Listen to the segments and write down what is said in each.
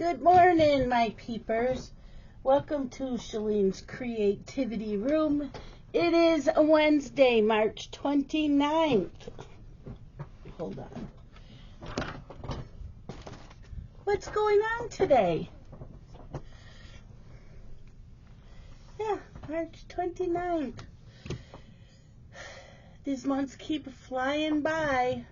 Good morning, my peepers. Welcome to Shalene's Creativity Room. It is Wednesday, March 29th. Hold on. What's going on today? Yeah, March 29th. These months keep flying by.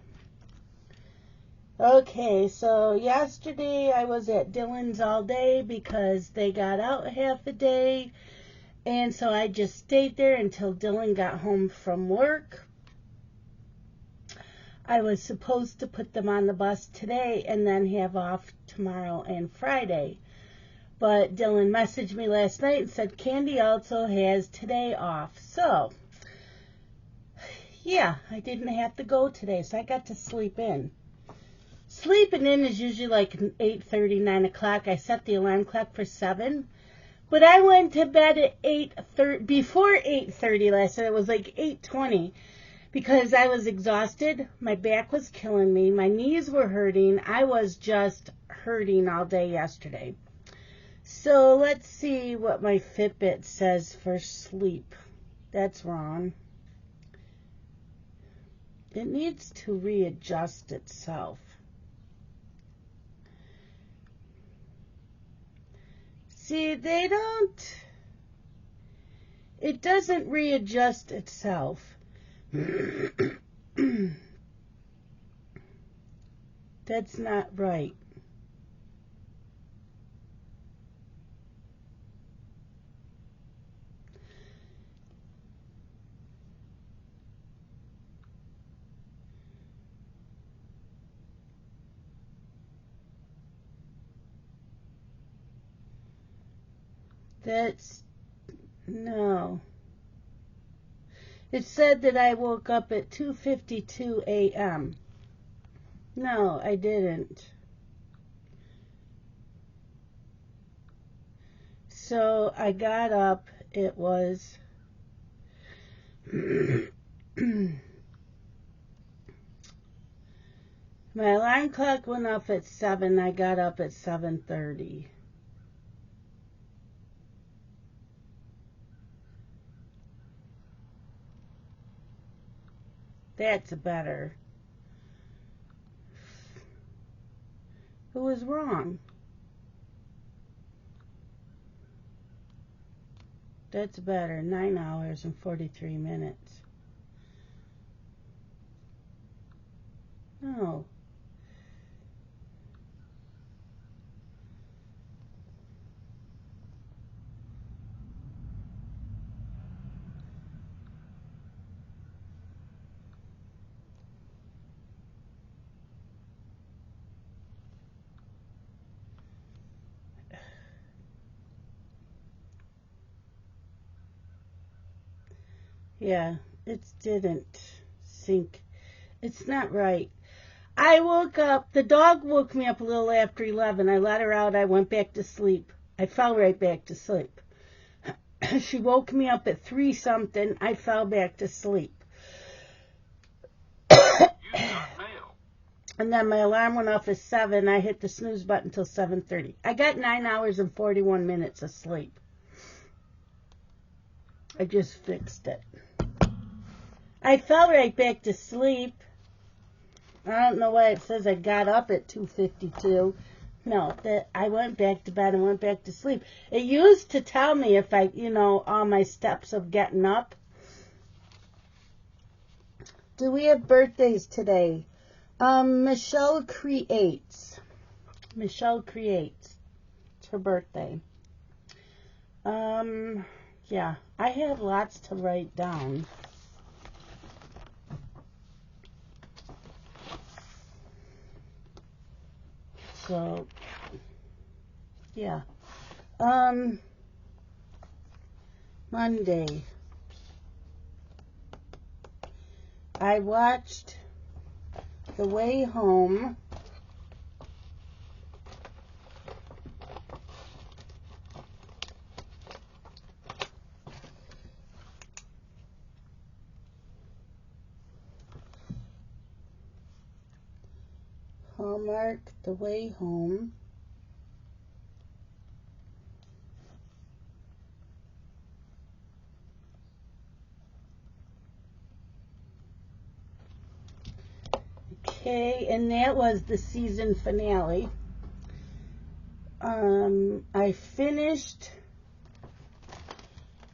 Okay, so yesterday I was at Dylan's all day because they got out half a day, and so I just stayed there until Dylan got home from work. I was supposed to put them on the bus today and then have off tomorrow and Friday, but Dylan messaged me last night and said Candy also has today off, so yeah, I didn't have to go today, so I got to sleep in. Sleeping in is usually like 8:30, 9 o'clock. I set the alarm clock for 7. But I went to bed at 8:30, before 8:30 last night. It was like 8:20 because I was exhausted. My back was killing me. My knees were hurting. I was just hurting all day yesterday. So let's see what my Fitbit says for sleep. That's wrong. It needs to readjust itself. See, it doesn't readjust itself. That's not right. No. It said that I woke up at 2:52 a.m. No, I didn't. So I got up, it was my alarm clock went off at 7, I got up at 7:30. That's better. It was wrong. That's better. 9 hours and 43 minutes. No. Yeah, it didn't sync. It's not right. I woke up, the dog woke me up a little after 11. I let her out, I went back to sleep. I fell right back to sleep. She woke me up at 3 something, I fell back to sleep. And then my alarm went off at 7, I hit the snooze button until 7:30. I got 9 hours and 41 minutes of sleep. I just fixed it. I fell right back to sleep. I don't know why it says I got up at 2:52. No, that I went back to bed and went back to sleep. It used to tell me if I, all my steps of getting up. Do we have birthdays today? Michelle Creates. It's her birthday. Yeah, I had lots to write down. So, yeah. Monday. I watched The Way Home. Hallmark, The Way Home. Okay, and that was the season finale. I finished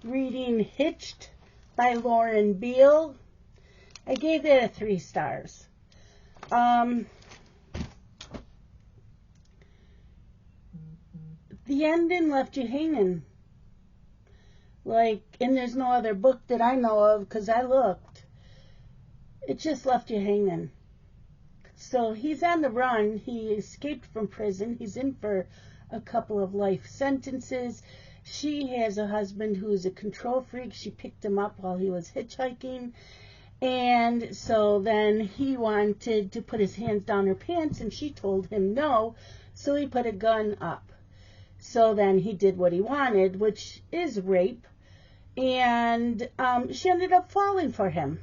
reading Hitched by Lauren Beale. I gave that a 3 stars. The ending left you hanging. And there's no other book that I know of, because I looked. It just left you hanging. So he's on the run. He escaped from prison. He's in for a couple of life sentences. She has a husband who is a control freak. She picked him up while he was hitchhiking. And so then he wanted to put his hands down her pants, and she told him no. So he put a gun up. So then he did what he wanted, which is rape. And she ended up falling for him.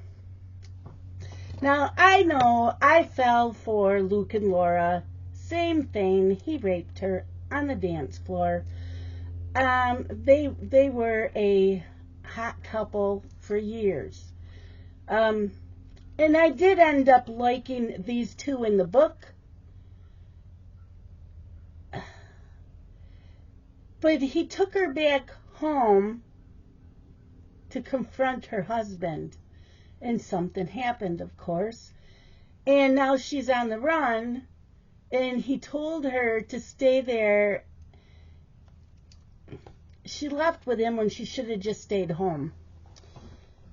Now, I know I fell for Luke and Laura. Same thing. He raped her on the dance floor. They were a hot couple for years. And I did end up liking these two in the book. But he took her back home to confront her husband. And something happened, of course. And now she's on the run. And he told her to stay there. She left with him when she should have just stayed home.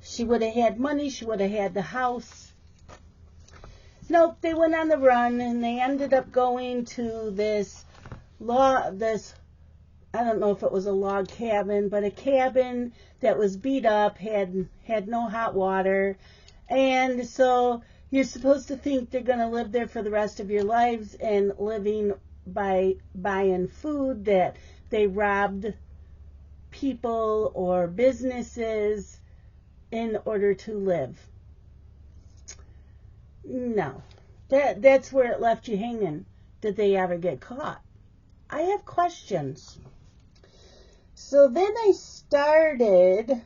She would have had money. She would have had the house. Nope, they went on the run. And they ended up going to this, I don't know if it was a log cabin, but a cabin that was beat up, had no hot water. And so you're supposed to think they're going to live there for the rest of your lives, and living by buying food that they robbed people or businesses in order to live. No. That's where it left you hanging. Did they ever get caught? I have questions. So then I started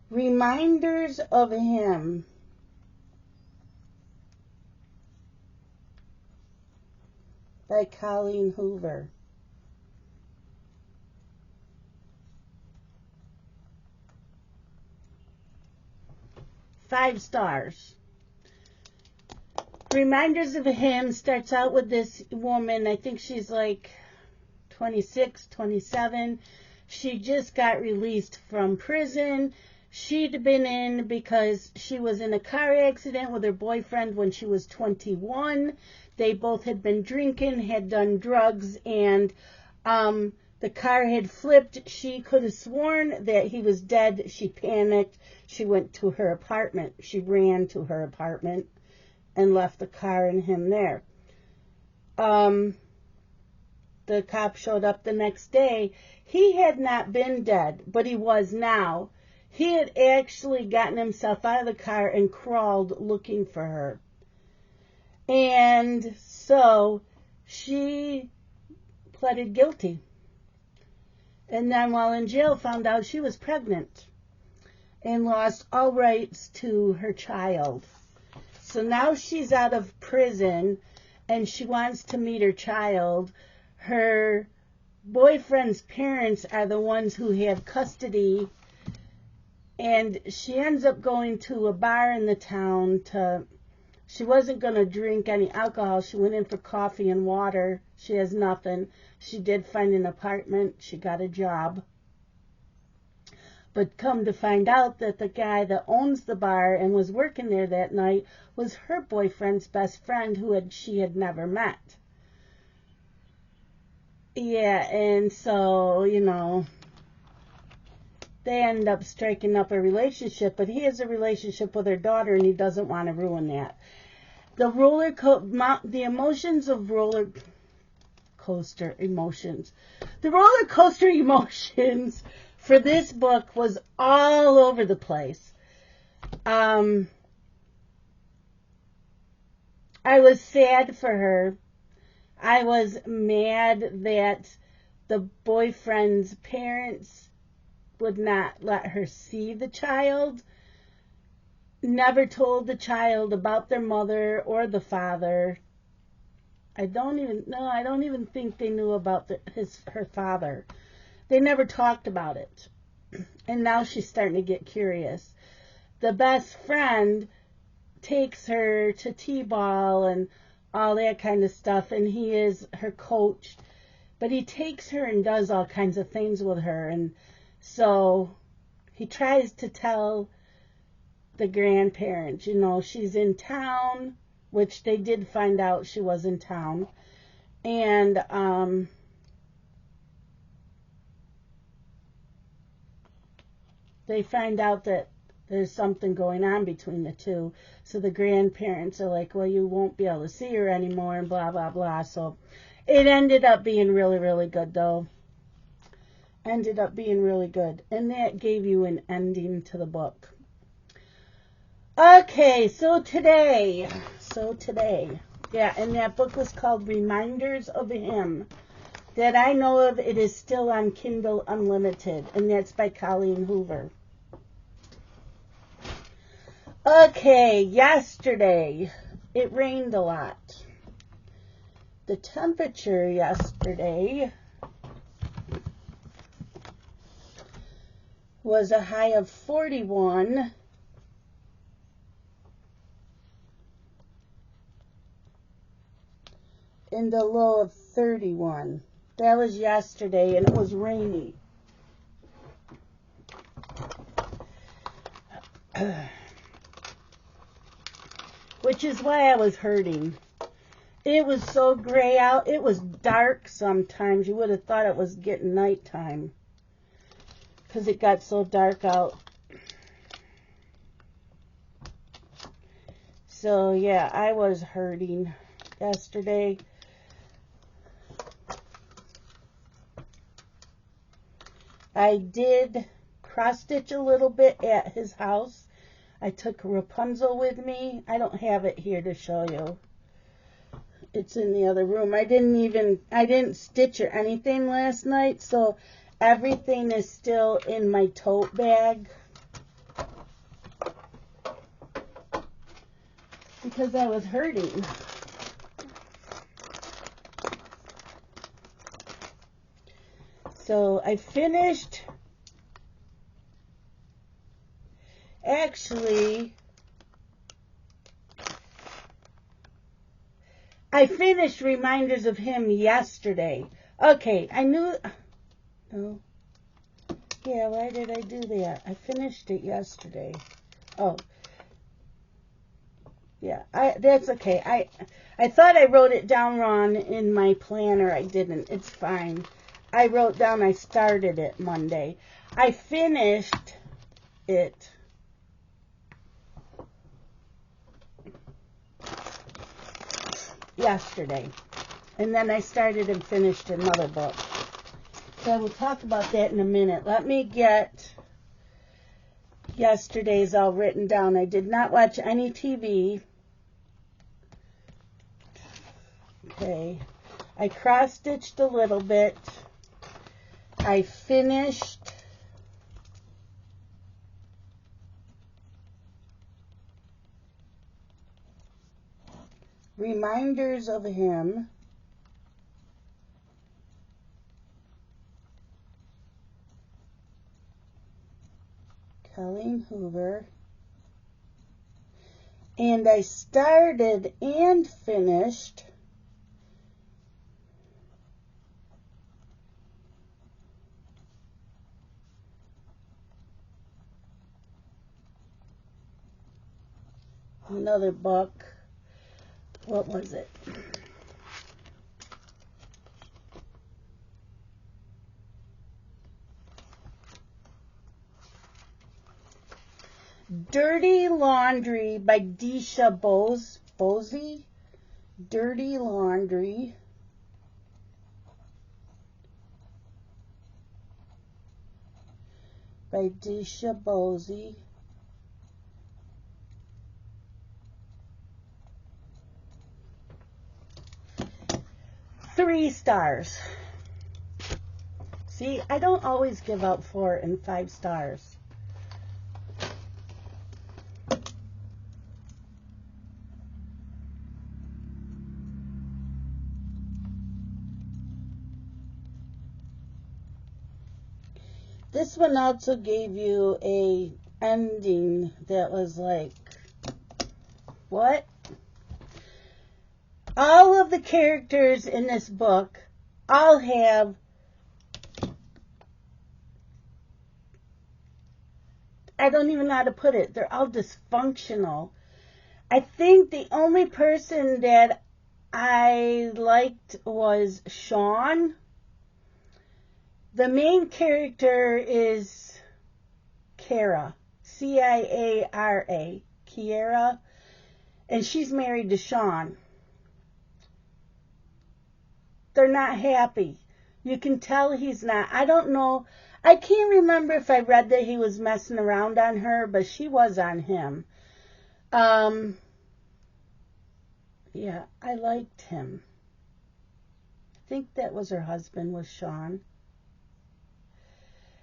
Reminders of Him by Colleen Hoover. Five stars. Reminders of Him starts out with this woman. I think she's like 26, 27. She just got released from prison. She'd been in because she was in a car accident with her boyfriend when she was 21. They both had been drinking, had done drugs, and the car had flipped. She could have sworn that he was dead. She panicked. She went to her apartment. She ran to her apartment and left the car and him there. The cop showed up the next day. He had not been dead, but he was now. He had actually gotten himself out of the car and crawled looking for her. And so she pleaded guilty. And then while in jail found out she was pregnant and lost all rights to her child. So now she's out of prison and she wants to meet her child. Her boyfriend's parents are the ones who have custody, and she ends up going to a bar in the town she wasn't going to drink any alcohol. She went in for coffee and water. She has nothing. She did find an apartment. She got a job. But come to find out that the guy that owns the bar and was working there that night was her boyfriend's best friend who she had never met. Yeah, and so, they end up striking up a relationship, but he has a relationship with her daughter and he doesn't want to ruin that. The emotions of roller coaster emotions. The roller coaster emotions for this book was all over the place. I was sad for her. I was mad that the boyfriend's parents would not let her see the child. never told the child about their mother or the father. I don't even think they knew about her father. They never talked about it. And now she's starting to get curious. The best friend takes her to t-ball and all that kind of stuff, and he is her coach. But he takes her and does all kinds of things with her, and so he tries to tell the grandparents, she's in town, which they did find out she was in town, and they find out that there's something going on between the two. So the grandparents are like, well, you won't be able to see her anymore, and blah, blah, blah. So it ended up being really, really good, though. Ended up being really good. And that gave you an ending to the book. Okay, so today, yeah, and that book was called Reminders of Him. That I know of, it is still on Kindle Unlimited, and that's by Colleen Hoover. Okay, yesterday, it rained a lot. The temperature yesterday was a high of 41. And a low of 31. That was yesterday, and it was rainy. Which is why I was hurting. It was so gray out. It was dark sometimes. You would have thought it was getting nighttime, because it got so dark out. So, yeah, I was hurting yesterday. I did cross-stitch a little bit at his house. I took Rapunzel with me. I don't have it here to show you. It's in the other room. I didn't stitch or anything last night, so everything is still in my tote bag. Because I was hurting. So I finished, actually, I finished Reminders of Him yesterday. Okay, I knew, no, yeah, why did I do that? I finished it yesterday. Oh, yeah, that's okay. I thought I wrote it down wrong in my planner. I didn't. It's fine. I wrote down I started it Monday. I finished it yesterday. And then I started and finished another book. So I will talk about that in a minute. Let me get yesterday's all written down. I did not watch any TV. Okay. I cross-stitched a little bit. I finished Reminders of Him. Colleen Hoover. And I started and finished another book. What was it? Dirty Laundry by Deisha Bosey. Dirty Laundry. By Deisha Bosey. 3 stars. See, I don't always give out 4 and 5 stars. This one also gave you a ending that was like, what? All of the characters in this book all have, I don't even know how to put it, they're all dysfunctional. I think the only person that I liked was Sean. The main character is Kara, Ciara, Kiara, and she's married to Sean. They're not happy. You can tell he's not. I don't know. I can't remember if I read that he was messing around on her, but she was on him. Yeah, I liked him. I think that was her husband, was Sean.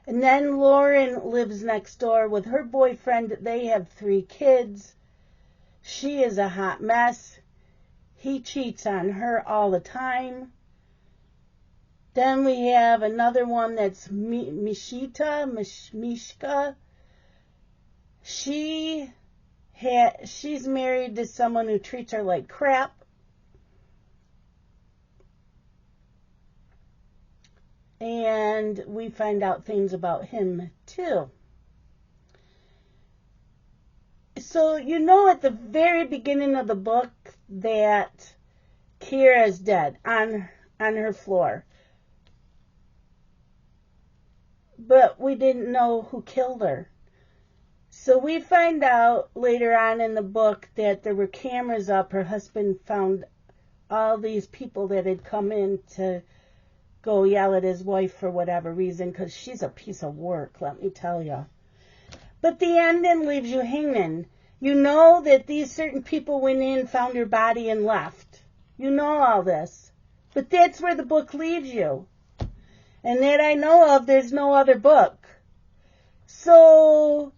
And then Lauren lives next door with her boyfriend. They have 3 kids. She is a hot mess. He cheats on her all the time. Then we have another one that's Mishka. She's married to someone who treats her like crap. And we find out things about him too. So you know at the very beginning of the book that Kira is dead on her floor. But we didn't know who killed her. So we find out later on in the book that there were cameras up. Her husband found all these people that had come in to go yell at his wife for whatever reason, because she's a piece of work, let me tell you. But the ending leaves you hanging. You know that these certain people went in, found her body, and left. You know all this. But that's where the book leaves you. And that I know of, there's no other book. So,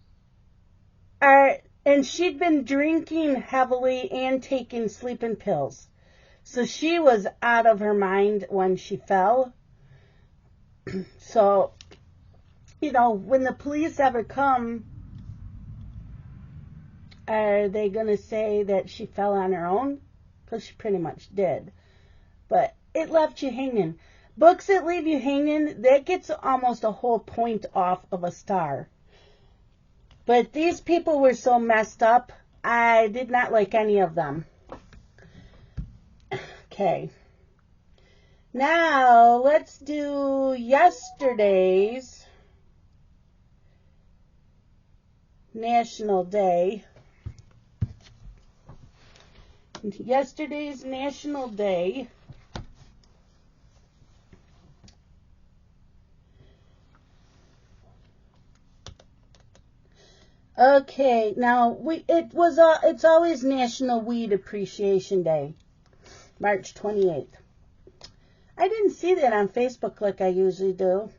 and she'd been drinking heavily and taking sleeping pills. So she was out of her mind when she fell. So, you know, when the police ever come, are they going to say that she fell on her own? Because she pretty much did. But it left you hanging. Books that leave you hanging, that gets almost a whole point off of a star. But these people were so messed up, I did not like any of them. Okay. Now, let's do yesterday's National Day. Yesterday's National Day. Okay, now it's always National Weed Appreciation Day, March 28th. I didn't see that on Facebook like I usually do.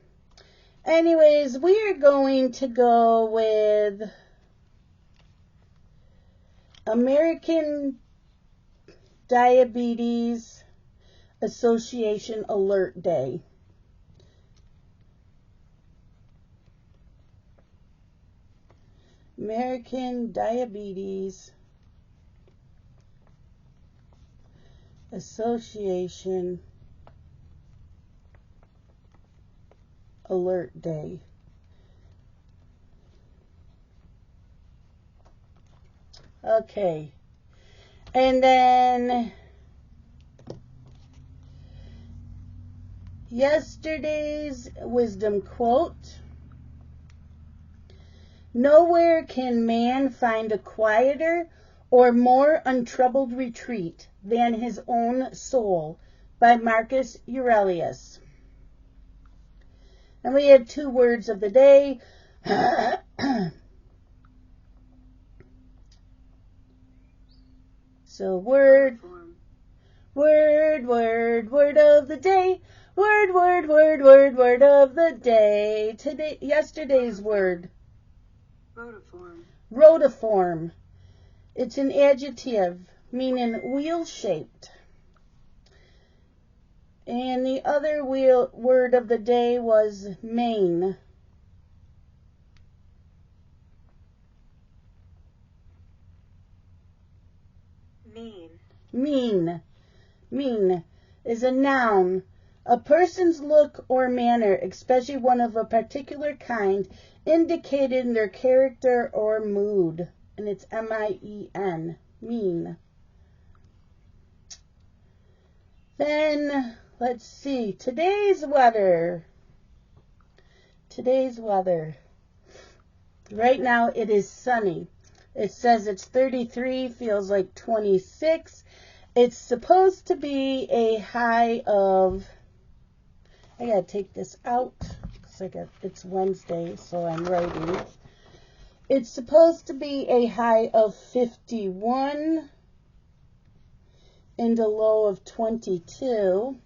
Anyways, we are going to go with American Diabetes Association Alert Day. American Diabetes Association Alert Day. Okay. And then yesterday's wisdom quote. Nowhere can man find a quieter or more untroubled retreat than his own soul, by Marcus Aurelius. And we have 2 words of the day. So word of the day. Word of the day. Yesterday's word. Rotiform. It's an adjective meaning wheel-shaped. And the other word of the day was mane. Mean. Mean. Mean is a noun. A person's look or manner, especially one of a particular kind, indicated in their character or mood. And it's M-I-E-N. Mean. Then, let's see. Today's weather. Today's weather. Right now it is sunny. It says it's 33, feels like 26. It's supposed to be a high of, I gotta take this out because it's Wednesday, so I'm writing. It's supposed to be a high of 51 and a low of 22.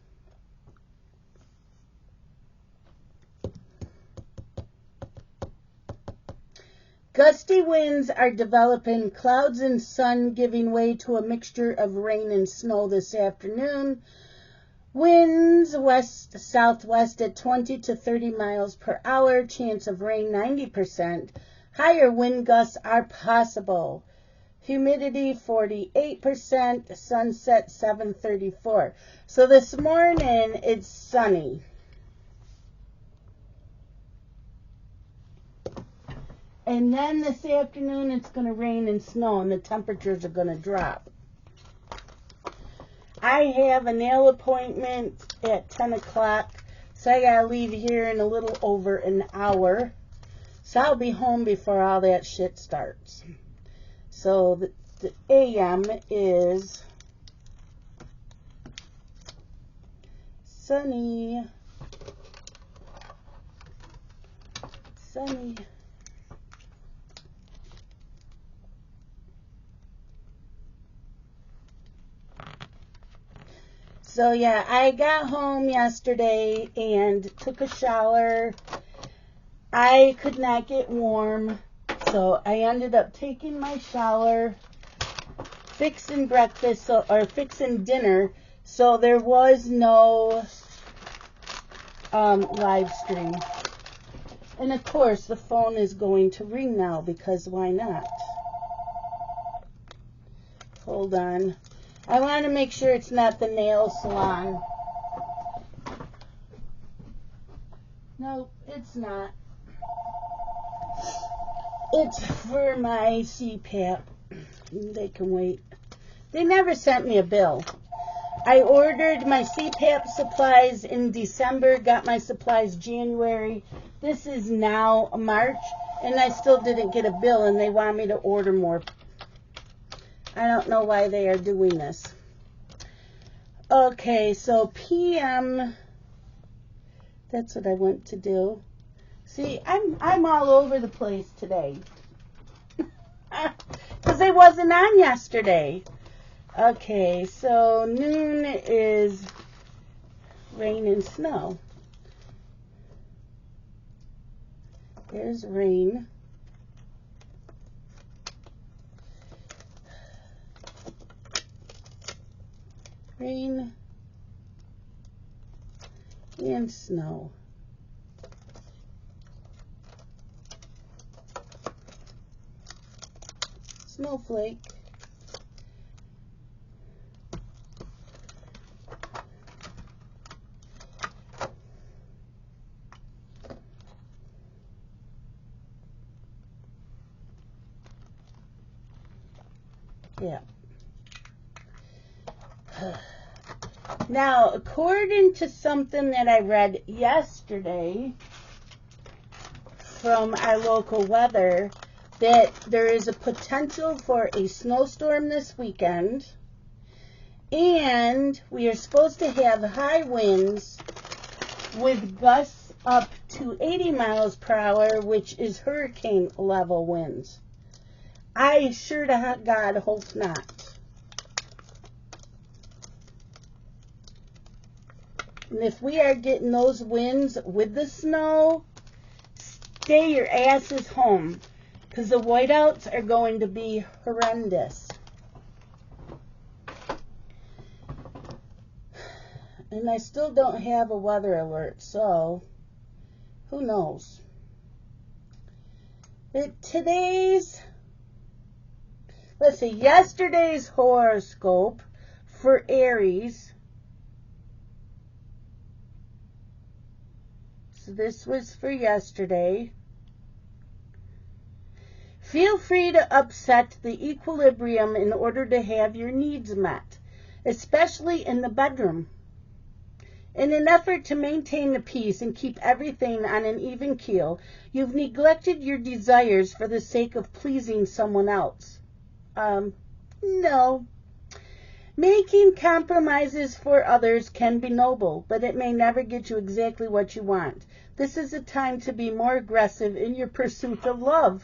Gusty winds are developing, clouds and sun giving way to a mixture of rain and snow this afternoon. Winds west-southwest at 20 to 30 miles per hour, chance of rain 90%. Higher wind gusts are possible. Humidity 48%, sunset 7:34. So this morning it's sunny. And then this afternoon it's going to rain and snow and the temperatures are going to drop. I have a nail appointment at 10 o'clock, so I got to leave here in a little over an hour. So I'll be home before all that shit starts. So the AM is sunny. Sunny. So yeah, I got home yesterday and took a shower. I could not get warm, so I ended up taking my shower, fixing breakfast, or fixing dinner, so there was no live stream. And of course, the phone is going to ring now, because why not? Hold on. I want to make sure it's not the nail salon. Nope, it's not. It's for my CPAP. They can wait. They never sent me a bill. I ordered my CPAP supplies in December, got my supplies January. This is now March, and I still didn't get a bill, and they want me to order more. I don't know why they are doing this. Okay, so PM, that's what I went to do. See, I'm all over the place today. Because I wasn't on yesterday. Okay, so noon is rain and snow. There's rain. Rain and snow. Snowflake. Yeah. Now, according to something that I read yesterday from our local weather, that there is a potential for a snowstorm this weekend, and we are supposed to have high winds with gusts up to 80 miles per hour, which is hurricane level winds. I sure to God hope not. And if we are getting those winds with the snow, stay your asses home, because the whiteouts are going to be horrendous. And I still don't have a weather alert, so who knows? Today's let's see, yesterday's horoscope for Aries. So this was for yesterday. Feel free to upset the equilibrium in order to have your needs met, especially in the bedroom. In an effort to maintain the peace and keep everything on an even keel, you've neglected your desires for the sake of pleasing someone else. No. Making compromises for others can be noble, but it may never get you exactly what you want. This is a time to be more aggressive in your pursuit of love.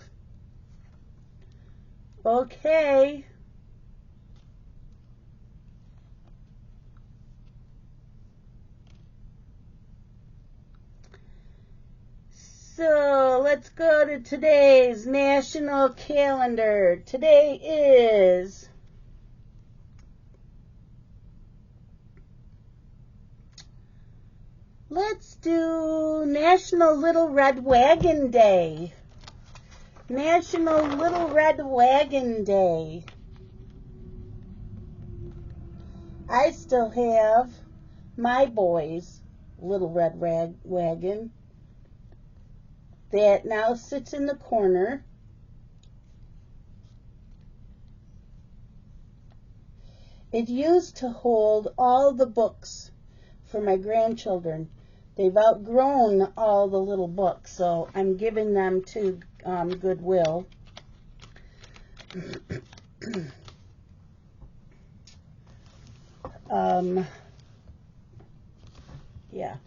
Okay. So let's go to today's national calendar. Today is let's do National Little Red Wagon Day. National Little Red Wagon Day. I still have my boy's Little Red Wagon that now sits in the corner. It used to hold all the books for my grandchildren. They've outgrown all the little books, so I'm giving them to Goodwill. Yeah,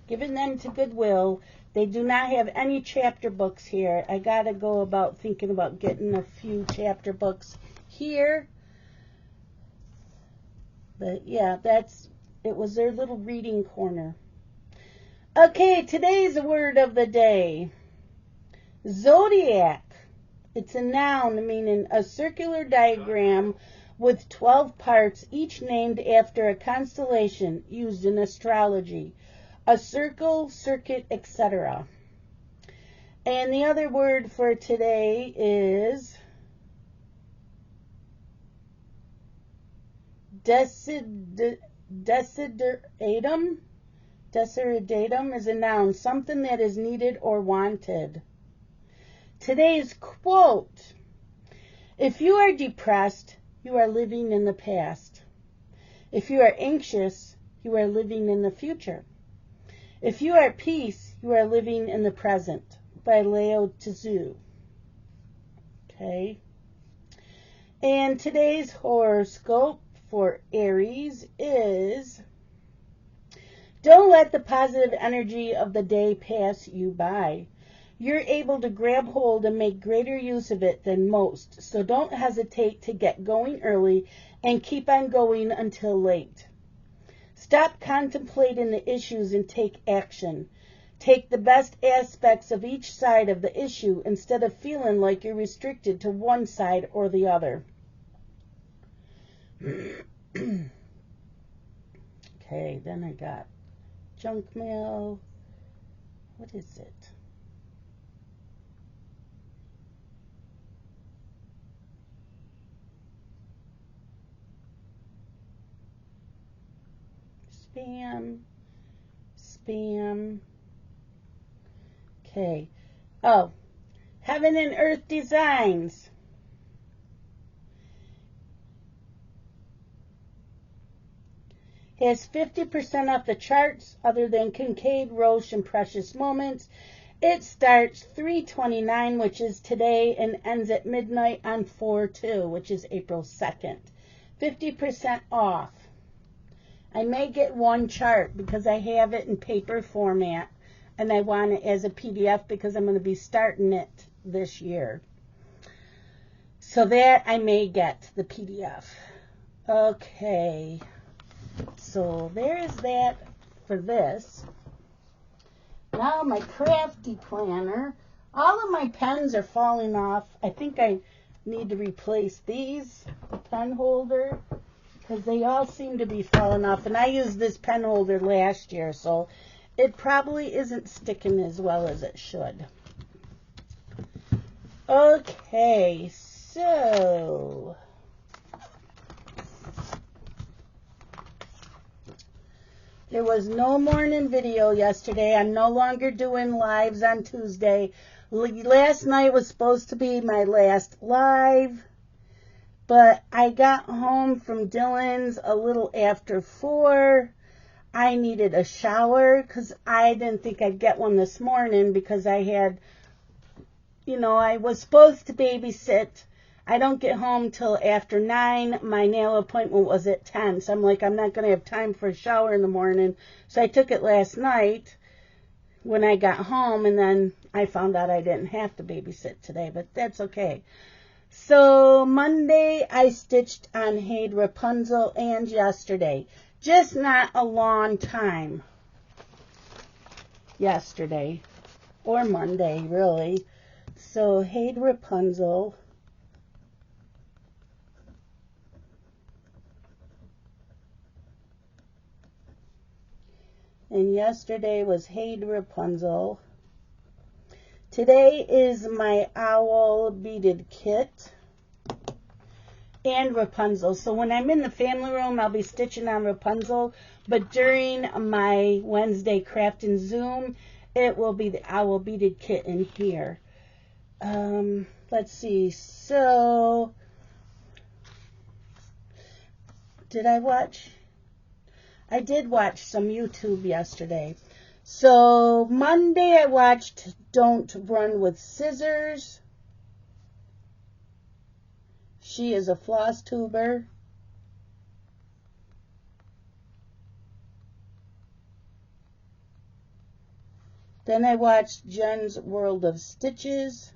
giving them to Goodwill. They do not have any chapter books here. I gotta go about thinking about getting a few chapter books here. But yeah, it was their little reading corner. Okay, today's word of the day. Zodiac. It's a noun meaning a circular diagram with 12 parts, each named after a constellation used in astrology. A circle, circuit, etc. And the other word for today is desideratum. Desideratum is a noun, something that is needed or wanted. Today's quote: if you are depressed, you are living in the past. If you are anxious, you are living in the future. If you are at peace, you are living in the present. By Lao Tzu. Okay. And today's horoscope for Aries is: don't let the positive energy of the day pass you by. You're able to grab hold and make greater use of it than most, so don't hesitate to get going early and keep on going until late. Stop contemplating the issues and take action. Take the best aspects of each side of the issue instead of feeling like you're restricted to one side or the other. Okay, then I got junk mail. What is it? Spam. Okay. Oh, Heaven and Earth Designs. Has 50% off the charts other than Kincaid, Roche, and Precious Moments. It starts $3.29, which is today, and ends at midnight on 4/2, which is April 2nd. 50% off. I may get one chart because I have it in paper format, and I want it as a PDF because I'm going to be starting it this year. So that I may get the PDF. Okay. So there's that for this. Now my crafty planner. All of my pens are falling off. I think I need to replace these, the pen holder, because they all seem to be falling off. And I used this pen holder last year, so it probably isn't sticking as well as it should. Okay, So, there was no morning video yesterday. I'm no longer doing lives on Tuesday. Last night was supposed to be my last live, but I got home from Dylan's a little after 4. I needed a shower because I didn't think I'd get one this morning because I had, I was supposed to babysit. I don't get home till after 9. My nail appointment was at 10. So I'm like, I'm not going to have time for a shower in the morning. So I took it last night when I got home, and then I found out I didn't have to babysit today, but that's okay. So Monday I stitched on Haid Rapunzel, and yesterday. Just not a long time yesterday or Monday, really. So Haid Rapunzel. And yesterday was Haid Rapunzel. Today is my owl beaded kit and Rapunzel. So when I'm in the family room, I'll be stitching on Rapunzel. But during my Wednesday craft and Zoom, it will be the owl beaded kit in here. Let's see. So, did I watch? I did watch some YouTube yesterday. So Monday I watched Don't Run with Scissors. She is a floss tuber. Then I watched Jen's World of Stitches.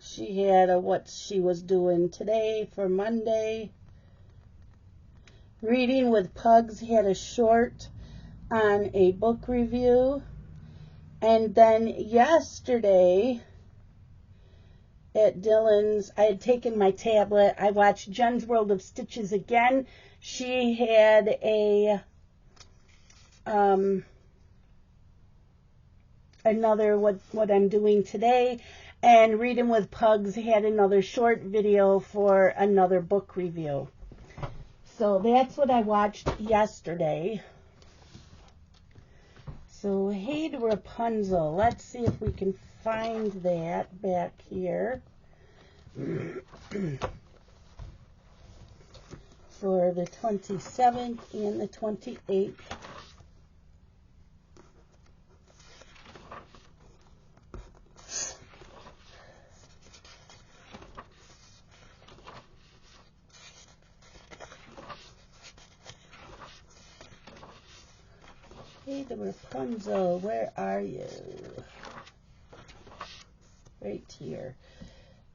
She had what she was doing today for Monday. Reading with Pugs had a short on a book review. And then yesterday at Dylan's, I had taken my tablet. I watched Jen's World of Stitches again. She had a another what I'm doing today. And Reading with Pugs had another short video for another book review. So that's what I watched yesterday. So Haid Rapunzel. Let's see if we can find that back here. For the 27th and the 28th. Haid Rapunzel, where are you? Right here.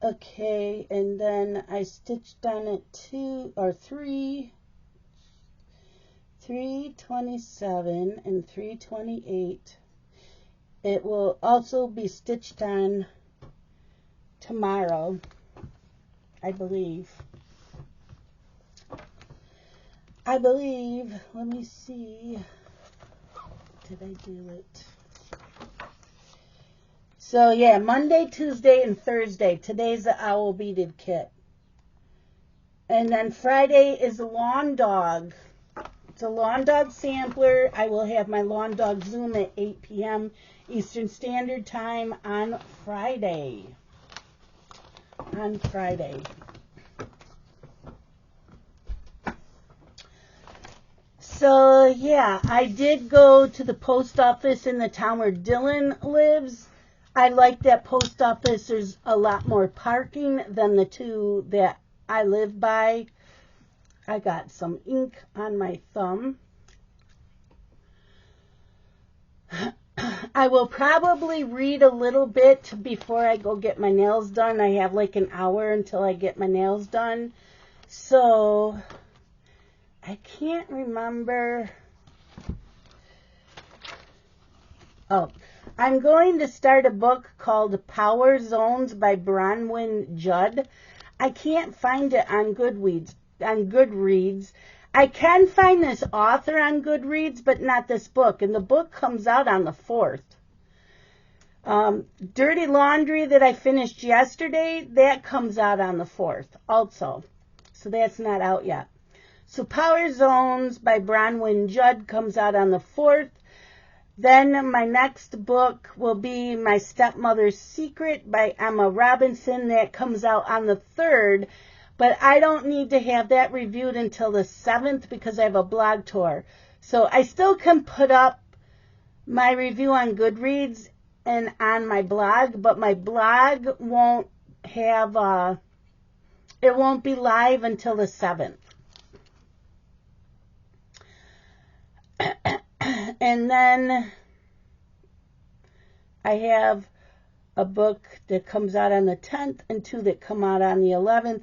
Okay, and then I stitched on it 327 and 328. It will also be stitched on tomorrow, I believe. Let me see. Did I do it? So yeah, Monday, Tuesday, and Thursday. Today's the owl beaded kit. And then Friday is a lawn dog. It's a lawn dog sampler. I will have my lawn dog Zoom at 8 p.m. Eastern Standard Time on Friday. So, yeah, I did go to the post office in the town where Dylan lives. I like that post office. There's a lot more parking than the two that I live by. I got some ink on my thumb. I will probably read a little bit before I go get my nails done. I have like an hour until I get my nails done. So I can't remember. Oh, I'm going to start a book called Power Zones by Bronwyn Judd. I can't find it on Goodreads. I can find this author on Goodreads, but not this book. And the book comes out on the 4th. Dirty Laundry that I finished yesterday, that comes out on the 4th also. So that's not out yet. So Power Zones by Bronwyn Judd comes out on the 4th. Then my next book will be My Stepmother's Secret by Emma Robinson. That comes out on the 3rd. But I don't need to have that reviewed until the 7th because I have a blog tour. So I still can put up my review on Goodreads and on my blog, but my blog won't have, it won't be live until the 7th. And then I have a book that comes out on the 10th and 2 that come out on the 11th.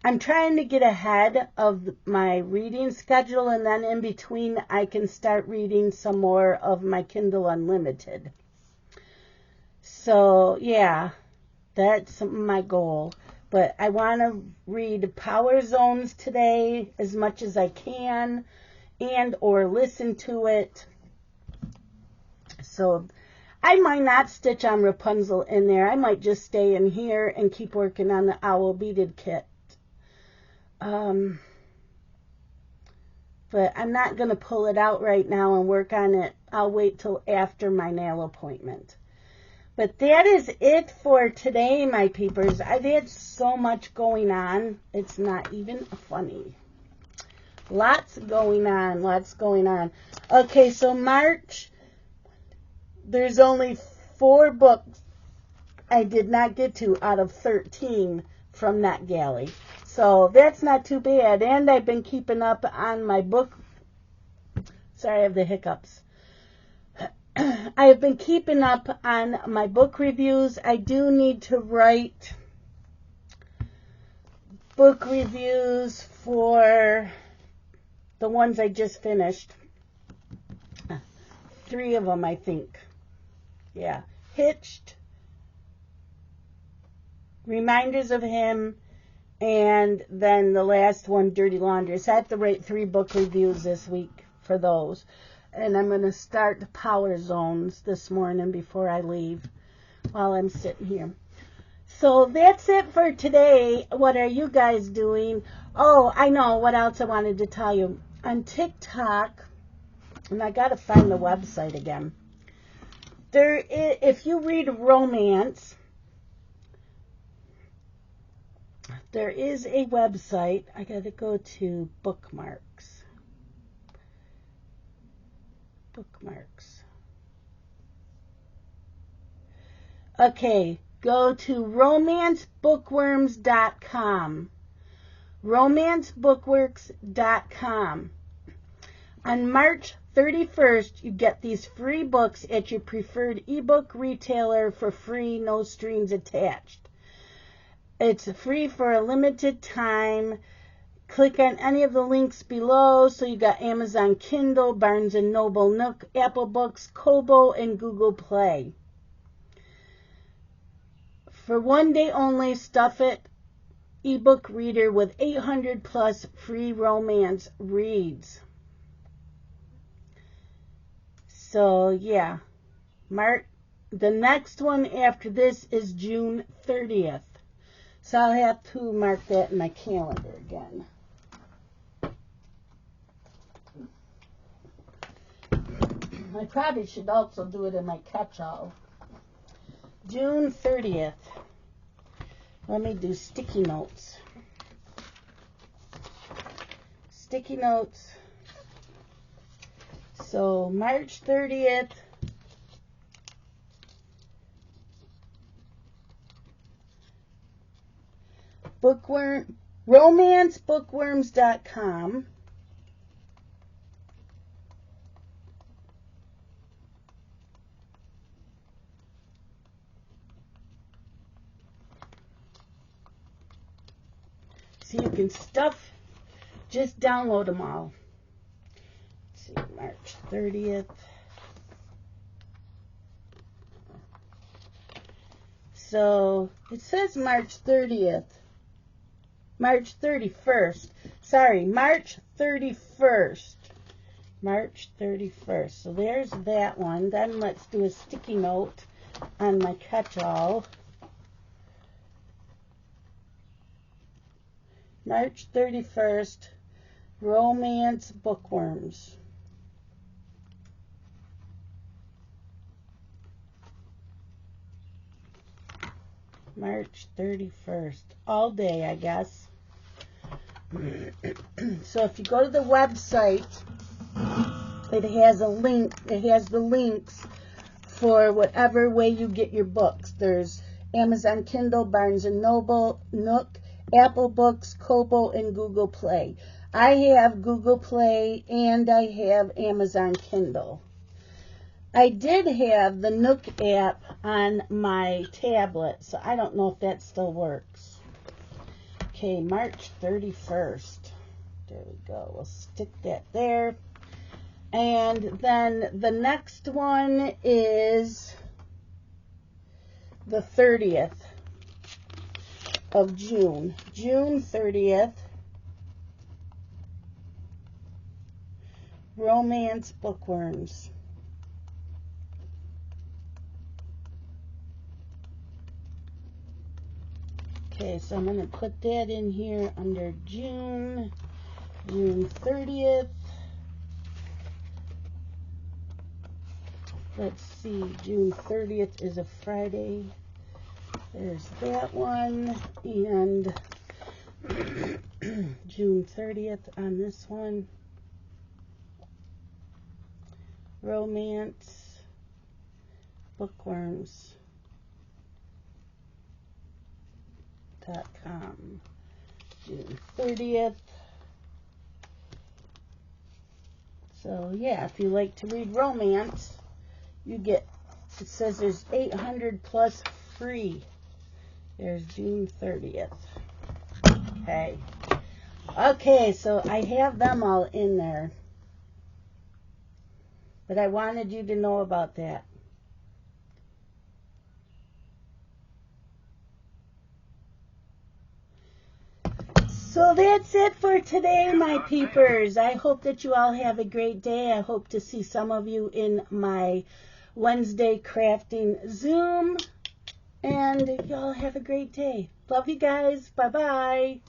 I'm trying to get ahead of my reading schedule, and then in between I can start reading some more of my Kindle Unlimited. So, yeah, that's my goal. But I want to read Power Zones today as much as I can and or listen to it. So I might not stitch on Rapunzel in there. I might just stay in here and keep working on the Owl Beaded Kit. But I'm not going to pull it out right now and work on it. I'll wait till after my nail appointment. But that is it for today, my peepers. I've had so much going on. It's not even funny. Lots going on. Lots going on. Okay, so March, there's only 4 books I did not get to out of 13 from NetGalley. So that's not too bad. And I've been keeping up on my book. Sorry, I have the hiccups. I have been keeping up on my book reviews. I do need to write book reviews for the ones I just finished. 3 of them, I think. Yeah. Hitched, Reminders of Him, and then the last one, Dirty Laundry. So I have to write 3 book reviews this week for those. And I'm going to start the Power Zones this morning before I leave while I'm sitting here. So that's it for today. What are you guys doing? Oh, I know what else I wanted to tell you. On TikTok, and I got to find the website again. If you read romance, there is a website. I got to go to bookmarks. Bookmarks. Okay, go to romancebookworms.com. romancebookworks.com. On March 31st, you get these free books at your preferred ebook retailer for free, no strings attached. It's free for a limited time. Click on any of the links below. So you got Amazon Kindle, Barnes & Noble, Nook, Apple Books, Kobo, and Google Play. For one day only, stuff it ebook reader with 800 plus free romance reads. So yeah, the next one after this is June 30th. So I'll have to mark that in my calendar again. I probably should also do it in my catch-all. June 30th. Let me do sticky notes. Sticky notes. So March 30th. romancebookworms.com. So you can just download them all. Let's see, March 30th. So it says March 30th. March 31st. Sorry, March 31st. March 31st. So there's that one. Then let's do a sticky note on my catch-all. March 31st, Romance Bookworms. March 31st. All day, I guess. So if you go to the website, it has a link. It has the links for whatever way you get your books. There's Amazon Kindle, Barnes & Noble, Nook, Apple Books, Kobo, and Google Play. I have Google Play and I have Amazon Kindle. I did have the Nook app on my tablet, so I don't know if that still works. Okay, March 31st. There we go. We'll stick that there. And then the next one is the 30th of June. June 30th. Romance Bookworms. Okay, so I'm going to put that in here under June 30th. Let's see, June 30th is a Friday. There's that one. And June 30th on this one. Romance Bookworms. .com. June 30th. So yeah, if you like to read romance, you get, it says there's 800 plus free. There's June 30th. Okay, so I have them all in there, but I wanted you to know about that. So that's it for today, my peepers. I hope that you all have a great day. I hope to see some of you in my Wednesday crafting Zoom. And y'all have a great day. Love you guys. Bye-bye.